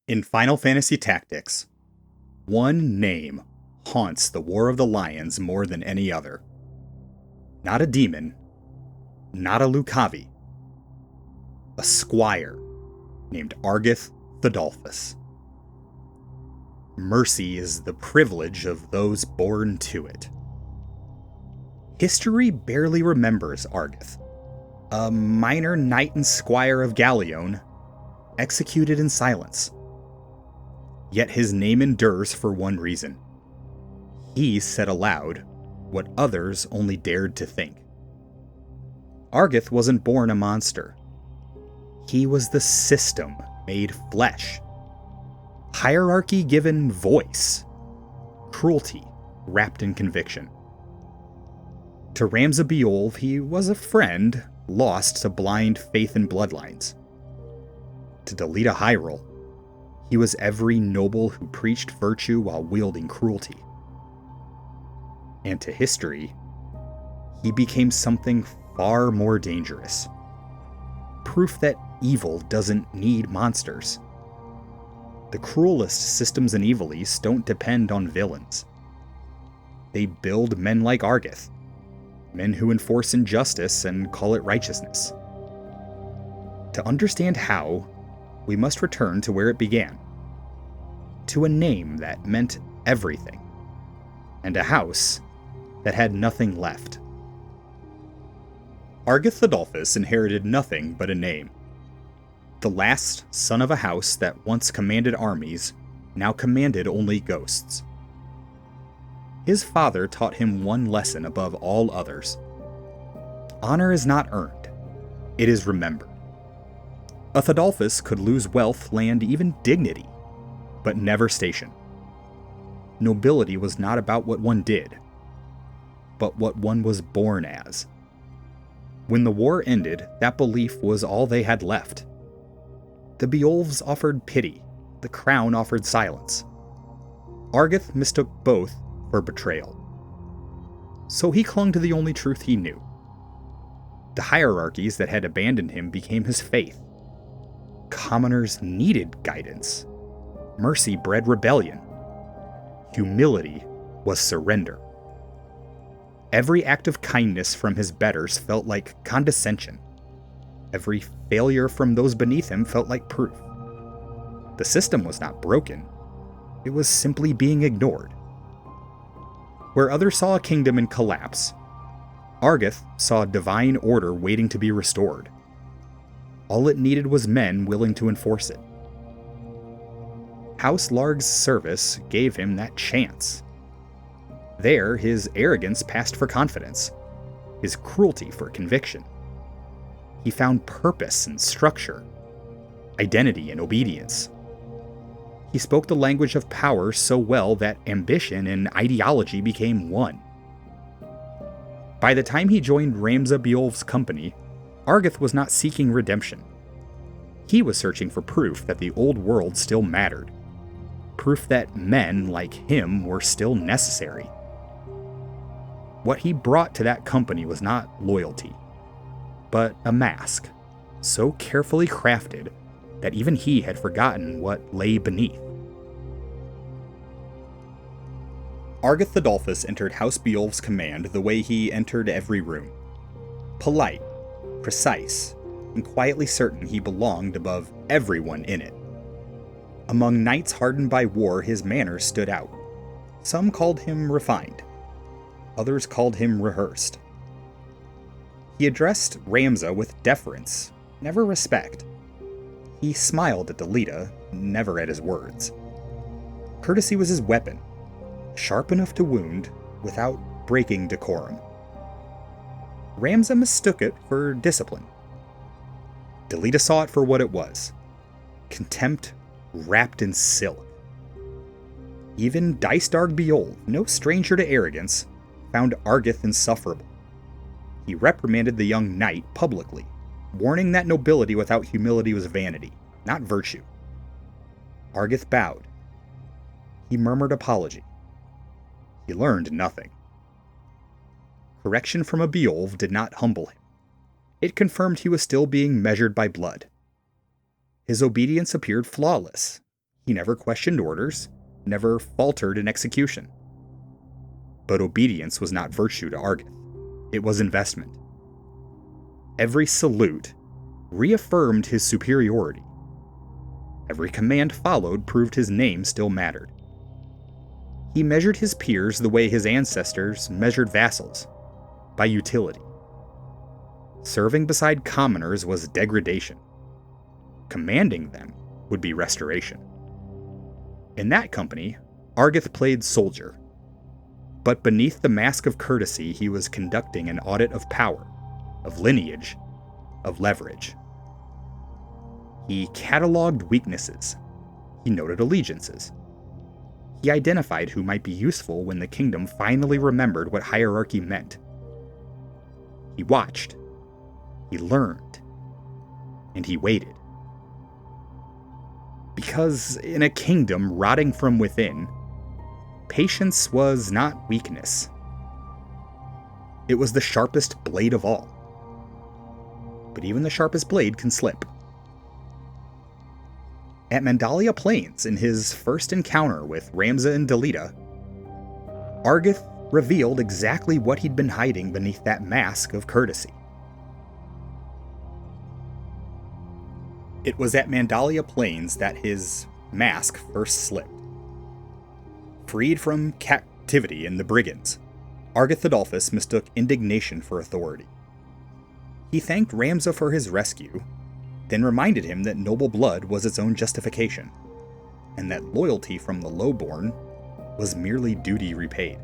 In Final Fantasy Tactics, one name haunts the War of the Lions more than any other. Not a demon, not a Lucavi, a squire named Argath Thadalfus. Mercy is the privilege of those born to it. History barely remembers Argath, a minor knight and squire of Galleon, executed in silence. Yet his name endures for one reason. He said aloud what others only dared to think. Argath wasn't born a monster. He was the system made flesh. Hierarchy given voice. Cruelty wrapped in conviction. To Ramza Beoulve, he was a friend lost to blind faith in bloodlines. To Delita Heiral, he was every noble who preached virtue while wielding cruelty. And to history, he became something far more dangerous. Proof that evil doesn't need monsters. The cruelest systems in Ivalice don't depend on villains. They build men like Argath, men who enforce injustice and call it righteousness. To understand how, we must return to where it began. To a name that meant everything, and a house that had nothing left. Argath Thadalfus inherited nothing but a name. The last son of a house that once commanded armies, now commanded only ghosts. His father taught him one lesson above all others. Honor is not earned, it is remembered. A Thadalfus could lose wealth, land, even dignity, but never station. Nobility was not about what one did, but what one was born as. When the war ended, that belief was all they had left. The Beoulves offered pity, the crown offered silence. Argath mistook both for betrayal. So he clung to the only truth he knew. The hierarchies that had abandoned him became his faith. Commoners needed guidance. Mercy bred rebellion. Humility was surrender. Every act of kindness from his betters felt like condescension. Every failure from those beneath him felt like proof. The system was not broken. It was simply being ignored. Where others saw a kingdom in collapse, Argath saw divine order waiting to be restored. All it needed was men willing to enforce it. House Larg's service gave him that chance. There, his arrogance passed for confidence, his cruelty for conviction. He found purpose and structure, identity and obedience. He spoke the language of power so well that ambition and ideology became one. By the time he joined Ramza Beoulve's company, Argath was not seeking redemption. He was searching for proof that the old world still mattered. Proof that men like him were still necessary. What he brought to that company was not loyalty, but a mask, so carefully crafted that even he had forgotten what lay beneath. Argath Thadalfus entered House Beoulve's command the way he entered every room. Polite, precise, and quietly certain he belonged above everyone in it. Among knights hardened by war, his manners stood out. Some called him refined. Others called him rehearsed. He addressed Ramza with deference, never respect. He smiled at Delita, never at his words. Courtesy was his weapon, sharp enough to wound without breaking decorum. Ramza mistook it for discipline. Delita saw it for what it was: contempt wrapped in silk. Even Dystarg Beoulve, no stranger to arrogance, found Argath insufferable. He reprimanded the young knight publicly, warning that nobility without humility was vanity, not virtue. Argath bowed. He murmured apology. He learned nothing. Correction from a Beoulve did not humble him. It confirmed he was still being measured by blood. His obedience appeared flawless. He never questioned orders, never faltered in execution. But obedience was not virtue to Argath. It was investment. Every salute reaffirmed his superiority. Every command followed proved his name still mattered. He measured his peers the way his ancestors measured vassals, by utility. Serving beside commoners was degradation. Commanding them would be restoration. In that company, Argath played soldier. But beneath the mask of courtesy, he was conducting an audit of power, of lineage, of leverage. He cataloged weaknesses. He noted allegiances. He identified who might be useful when the kingdom finally remembered what hierarchy meant. He watched. He learned. And he waited. Because in a kingdom rotting from within, patience was not weakness. It was the sharpest blade of all. But even the sharpest blade can slip. At Mandalia Plains, in his first encounter with Ramza and Delita, Argath revealed exactly what he'd been hiding beneath that mask of courtesy. It was at Mandalia Plains that his mask first slipped. Freed from captivity in the brigands, Argath Thadalfus mistook indignation for authority. He thanked Ramza for his rescue, then reminded him that noble blood was its own justification, and that loyalty from the lowborn was merely duty repaid.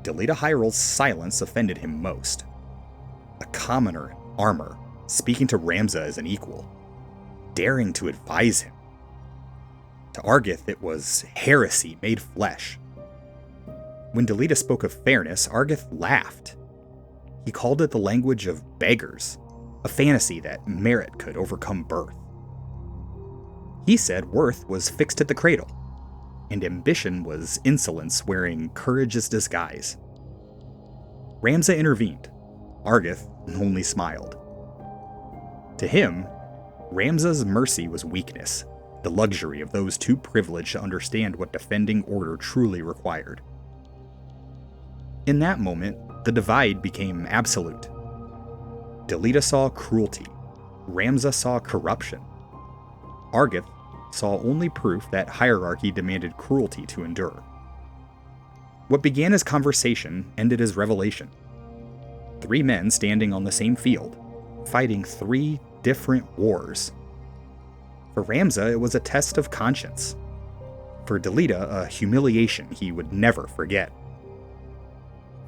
Delita Heiral's silence offended him most. A commoner in armor, speaking to Ramza as an equal, daring to advise him. To Argath, it was heresy made flesh. When Delita spoke of fairness, Argath laughed. He called it the language of beggars, a fantasy that merit could overcome birth. He said worth was fixed at the cradle, and ambition was insolence wearing courage's disguise. Ramza intervened. Argath only smiled. To him, Ramza's mercy was weakness, the luxury of those too privileged to understand what defending order truly required. In that moment, the divide became absolute. Delita saw cruelty. Ramza saw corruption. Argath saw only proof that hierarchy demanded cruelty to endure. What began as conversation ended as revelation. 3 men standing on the same field, fighting 3 different wars. For Ramza, it was a test of conscience. For Delita, a humiliation he would never forget.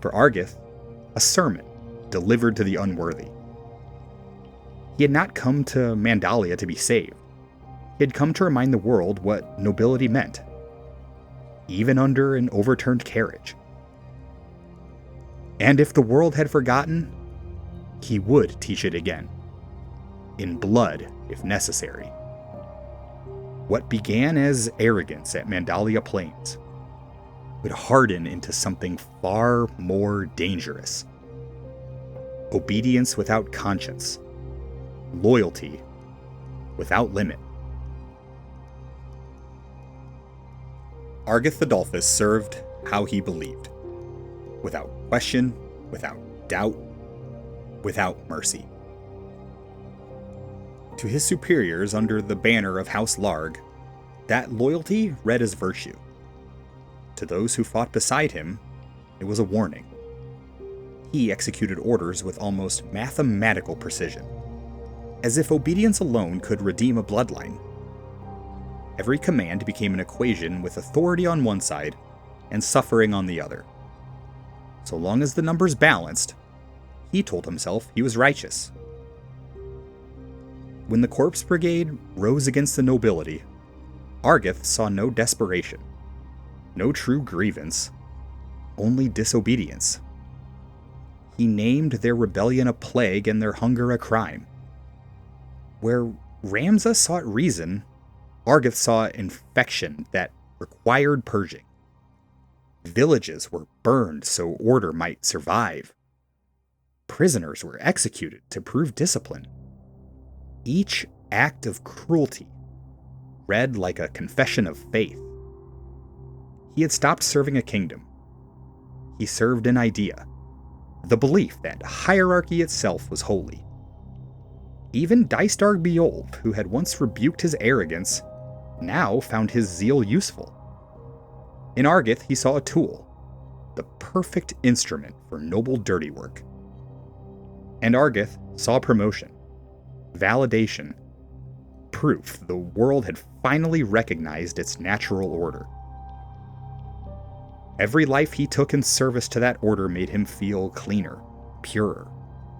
For Argath, a sermon delivered to the unworthy. He had not come to Mandalia to be saved. He had come to remind the world what nobility meant, even under an overturned carriage. And if the world had forgotten, he would teach it again, in blood if necessary. What began as arrogance at Mandalia Plains would harden into something far more dangerous. Obedience without conscience. Loyalty without limit. Argath Thadalfus served how he believed, without question, without doubt, without mercy. To his superiors under the banner of House Larg, that loyalty read as virtue. To those who fought beside him, it was a warning. He executed orders with almost mathematical precision, as if obedience alone could redeem a bloodline. Every command became an equation with authority on one side and suffering on the other. So long as the numbers balanced, he told himself he was righteous. When the Corpse Brigade rose against the nobility, Argath saw no desperation, no true grievance, only disobedience. He named their rebellion a plague and their hunger a crime. Where Ramza sought reason, Argath saw infection that required purging. Villages were burned so order might survive. Prisoners were executed to prove discipline. Each act of cruelty read like a confession of faith. He had stopped serving a kingdom. He served an idea, the belief that hierarchy itself was holy. Even Dystarg Beoulve, who had once rebuked his arrogance, now found his zeal useful. In Argath, he saw a tool, the perfect instrument for noble dirty work. And Argath saw promotion, validation, proof the world had finally recognized its natural order. Every life he took in service to that order made him feel cleaner, purer,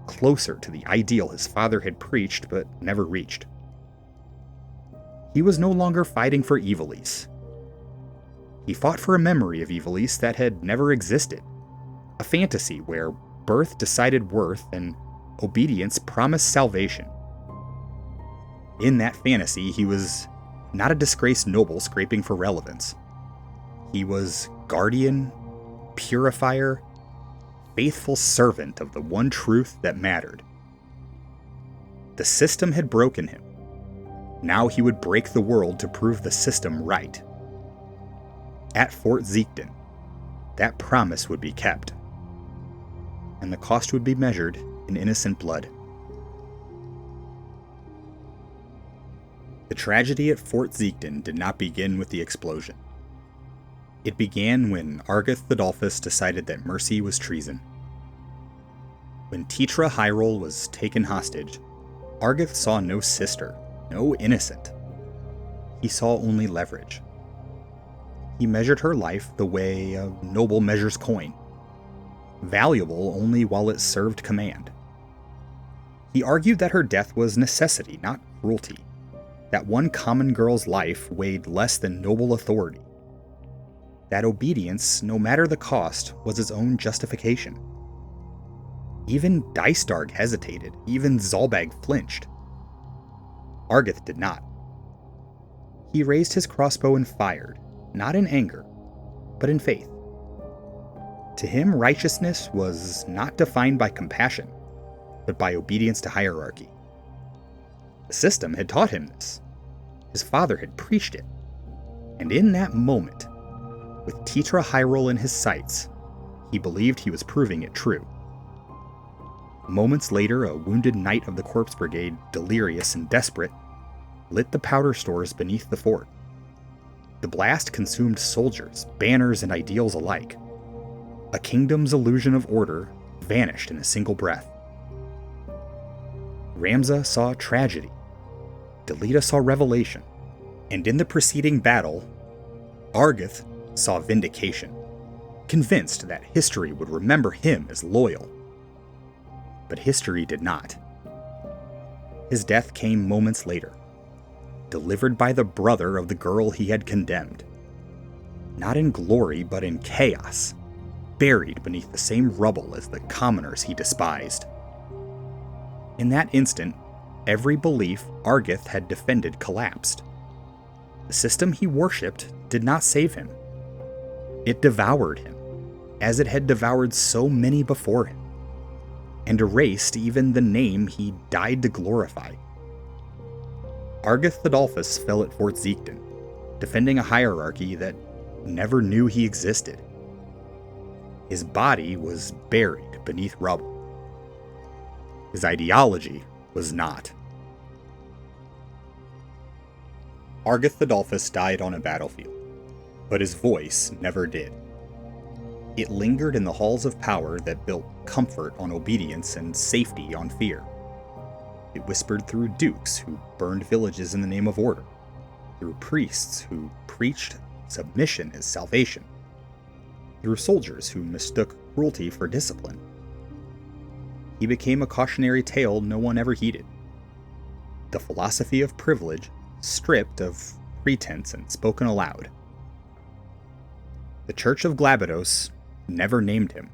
closer to the ideal his father had preached but never reached. He was no longer fighting for Ivalice. He fought for a memory of Ivalice that had never existed, a fantasy where birth decided worth and obedience promised salvation. In that fantasy, he was not a disgraced noble scraping for relevance. He was guardian, purifier, faithful servant of the one truth that mattered. The system had broken him. Now he would break the world to prove the system right. At Fort Ziekden, that promise would be kept, and the cost would be measured in innocent blood. The tragedy at Fort Ziekden did not begin with the explosion. It began when Argath Thadalfus decided that mercy was treason. When Tetra Heiral was taken hostage, Argath saw no sister, no innocent. He saw only leverage. He measured her life the way a noble measures coin, valuable only while it served command. He argued that her death was necessity, not cruelty, that one common girl's life weighed less than noble authority, that obedience, no matter the cost, was its own justification. Even Dystarg hesitated, even Zalbag flinched. Argath did not. He raised his crossbow and fired, not in anger, but in faith. To him, righteousness was not defined by compassion, but by obedience to hierarchy. The system had taught him this. His father had preached it. And in that moment, with Tetra Heiral in his sights, he believed he was proving it true. Moments later, a wounded knight of the Corpse Brigade, delirious and desperate, lit the powder stores beneath the fort. The blast consumed soldiers, banners, and ideals alike. A kingdom's illusion of order vanished in a single breath. Ramza saw tragedy. Delita saw revelation. And in the preceding battle, Argath saw vindication, convinced that history would remember him as loyal. But history did not. His death came moments later, delivered by the brother of the girl he had condemned. Not in glory, but in chaos, buried beneath the same rubble as the commoners he despised. In that instant, every belief Argath had defended collapsed. The system he worshipped did not save him. It devoured him, as it had devoured so many before him, and erased even the name he died to glorify. Argath Thadalfus fell at Fort Ziekden, defending a hierarchy that never knew he existed. His body was buried beneath rubble. His ideology was not. Argath Thadalfus died on a battlefield, but his voice never did. It lingered in the halls of power that built comfort on obedience and safety on fear. It whispered through dukes who burned villages in the name of order, through priests who preached submission as salvation, through soldiers who mistook cruelty for discipline. He became a cautionary tale no one ever heeded. The philosophy of privilege, stripped of pretense and spoken aloud. The Church of Glabados never named him,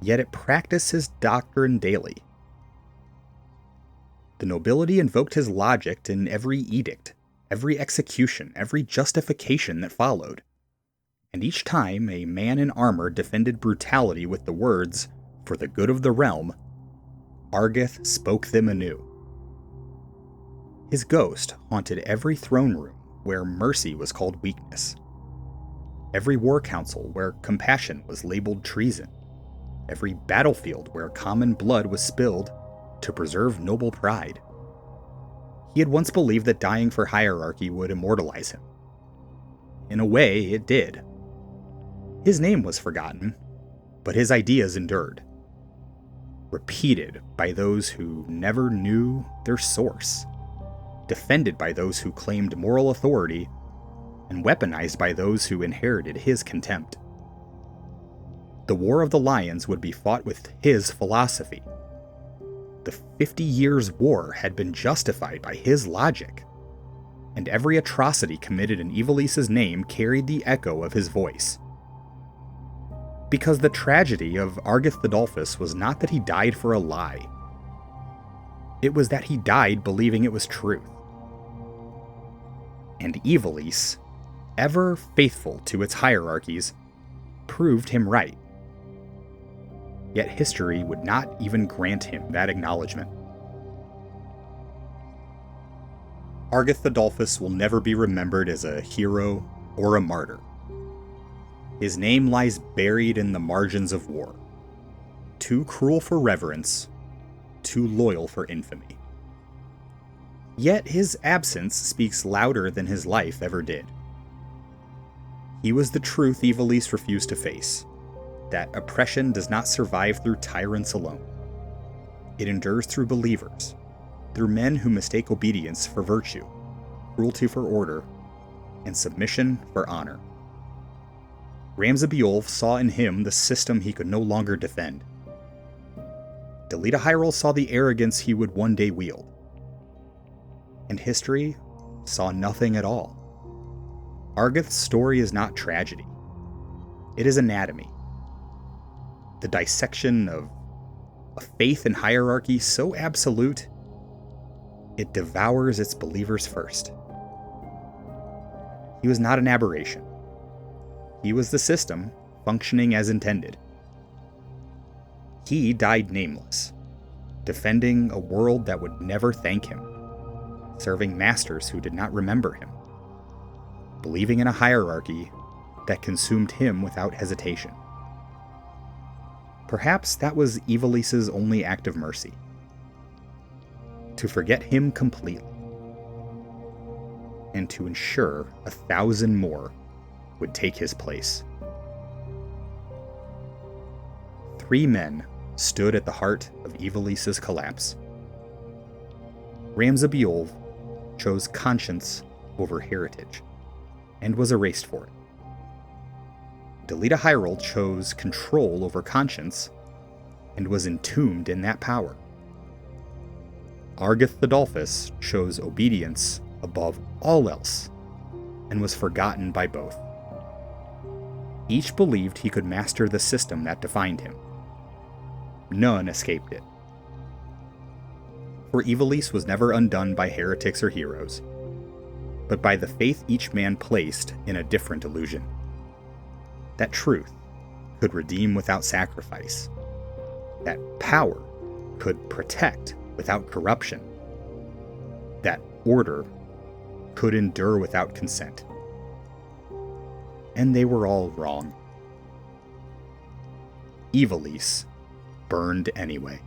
yet it practiced his doctrine daily. The nobility invoked his logic in every edict, every execution, every justification that followed. And each time a man in armor defended brutality with the words, "For the good of the realm," Argath spoke them anew. His ghost haunted every throne room where mercy was called weakness, every war council where compassion was labeled treason, every battlefield where common blood was spilled to preserve noble pride. He had once believed that dying for hierarchy would immortalize him. In a way, it did. His name was forgotten, but his ideas endured, repeated by those who never knew their source, defended by those who claimed moral authority, and weaponized by those who inherited his contempt. The War of the Lions would be fought with his philosophy. The 50 Years' War had been justified by his logic, and every atrocity committed in Ivalice's name carried the echo of his voice. Because the tragedy of Argath Thadalfus was not that he died for a lie. It was that he died believing it was truth. And Ivalice, ever faithful to its hierarchies, proved him right. Yet history would not even grant him that acknowledgement. Argath Thadalfus will never be remembered as a hero or a martyr. His name lies buried in the margins of war, too cruel for reverence, too loyal for infamy. Yet his absence speaks louder than his life ever did. He was the truth Ivalice refused to face, that oppression does not survive through tyrants alone. It endures through believers, through men who mistake obedience for virtue, cruelty for order, and submission for honor. Ramza Beoulve saw in him the system he could no longer defend. Delita Heiral saw the arrogance he would one day wield. And history saw nothing at all. Argath's story is not tragedy. It is anatomy. The dissection of a faith and hierarchy so absolute, it devours its believers first. He was not an aberration. He was the system functioning as intended. He died nameless, defending a world that would never thank him, serving masters who did not remember him, believing in a hierarchy that consumed him without hesitation. Perhaps that was Ivalice's only act of mercy, to forget him completely, and to ensure 1,000 more would take his place. 3 men stood at the heart of Ivalice's collapse. Ramza Beoulve chose conscience over heritage, and was erased for it. Delita Heiral chose control over conscience, and was entombed in that power. Argath Thadalfus chose obedience above all else, and was forgotten by both. Each believed he could master the system that defined him. None escaped it. For Ivalice was never undone by heretics or heroes, but by the faith each man placed in a different illusion. That truth could redeem without sacrifice. That power could protect without corruption. That order could endure without consent. And they were all wrong. Ivalice burned anyway.